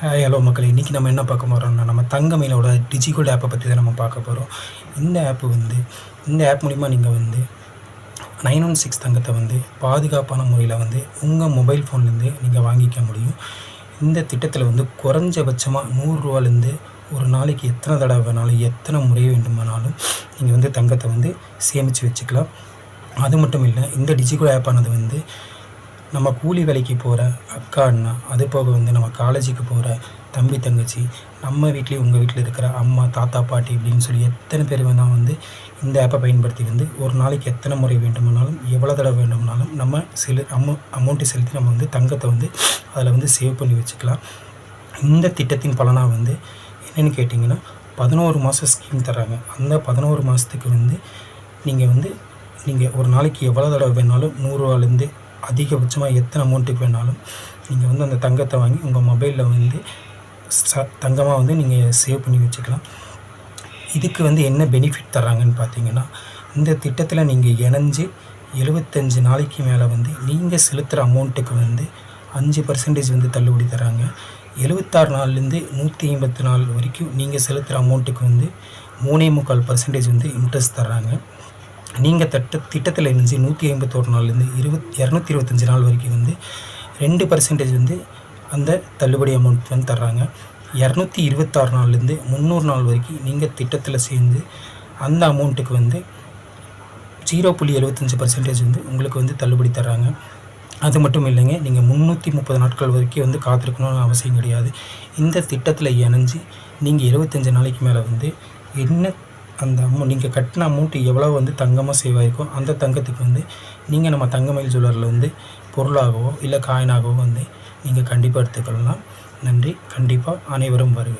Hi hello மக்களே! இன்றைக்கி நம்ம என்ன பார்க்க போகிறோம்னா, நம்ம தங்கமயிலோட டிஜிகோல்டு ஆப்பை பற்றி தான் நம்ம பார்க்க போகிறோம். இந்த ஆப் மூலிமா நீங்கள் 916 தங்கத்தை பாதுகாப்பான முறையில் உங்கள் மொபைல் ஃபோன்லேருந்து நீங்கள் வாங்கிக்க முடியும். இந்த திட்டத்தில் குறைஞ்சபட்சமாக ரூ. 100லேருந்து ஒரு நாளைக்கு எத்தனை தடவை வேணாலும், எத்தனை முறை வேண்டுமானாலும் நீங்கள் தங்கத்தை சேமித்து வச்சுக்கலாம். அது மட்டும் இல்லை, இந்த டிஜிகோல்டு ஆப்பானது நம்ம கூலி வேலைக்கு போகிற அக்கா அண்ணா, அது போக நம்ம காலேஜுக்கு போகிற தம்பி தங்கச்சி, நம்ம வீட்லேயும் உங்கள் வீட்டில் இருக்கிற அம்மா தாத்தா பாட்டி இப்படின்னு சொல்லி எத்தனை பேர் வேணால் இந்த ஆப்பை பயன்படுத்தி ஒரு நாளைக்கு எத்தனை முறை வேண்டுமானாலும், எவ்வளோ தடவை வேண்டுமானாலும் நம்ம அமௌண்ட்டு செலுத்தி நம்ம தங்கத்தை அதில் சேவ் பண்ணி வச்சுக்கலாம். இந்த திட்டத்தின் பலனாக என்னென்னு கேட்டிங்கன்னா, 11 மாதம் ஸ்கீம் தர்றாங்க. அந்த 11 மாதத்துக்கு நீங்கள் ஒரு நாளைக்கு எவ்வளோ தடவை வேணாலும் ரூ. 100லேருந்து அதிகபட்சமாக எத்தனை அமௌண்ட்டுக்கு வேணாலும் நீங்கள் அந்த தங்கத்தை வாங்கி உங்கள் மொபைலில் தங்கமாக நீங்கள் சேவ் பண்ணி வச்சுக்கலாம். இதுக்கு என்ன பெனிஃபிட் தர்றாங்கன்னு பார்த்தீங்கன்னா, இந்த திட்டத்தில் நீங்கள் இணைஞ்சு 75 நாளைக்கு மேலே நீங்கள் செலுத்துகிற அமௌண்ட்டுக்கு 5% தள்ளுபடி தராங்க. 76 நாள்லேருந்து 180 நாள் வரைக்கும் நீங்கள் செலுத்துகிற அமௌண்ட்டுக்கு 3.25% இன்ட்ரெஸ்ட் தர்றாங்க. நீங்கள் திட்டத்தில் இணைஞ்சு 151 நாள்லேருந்து 225 நாள் வரைக்கும் 2% அந்த தள்ளுபடி அமௌண்ட் தர்றாங்க. 226 நாள்லேருந்து 300 நாள் வரைக்கும் நீங்கள் திட்டத்தில் சேர்ந்து அந்த அமௌண்ட்டுக்கு 0.75% உங்களுக்கு தள்ளுபடி தர்றாங்க. அது மட்டும் இல்லைங்க, நீங்கள் 330 நாட்கள் வரைக்கும் காத்திருக்கணும்னு அவசியம் கிடையாது. இந்த திட்டத்தில் இணைஞ்சு நீங்கள் 75 நாளைக்கு மேலே என்ன அந்த நீங்கள் கட்டின அமௌண்ட்டு எவ்வளோ தங்கமாக சேவ் ஆகிருக்கோ அந்த தங்கத்துக்கு நீங்கள் நம்ம தங்கமயில் ஜுவல்லரில் பொருளாகவோ இல்லை காயினாகவோ நீங்கள் கண்டிப்பாக எடுத்துக்கொள்ளலாம். நன்றி. கண்டிப்பாக அனைவரும் வருக.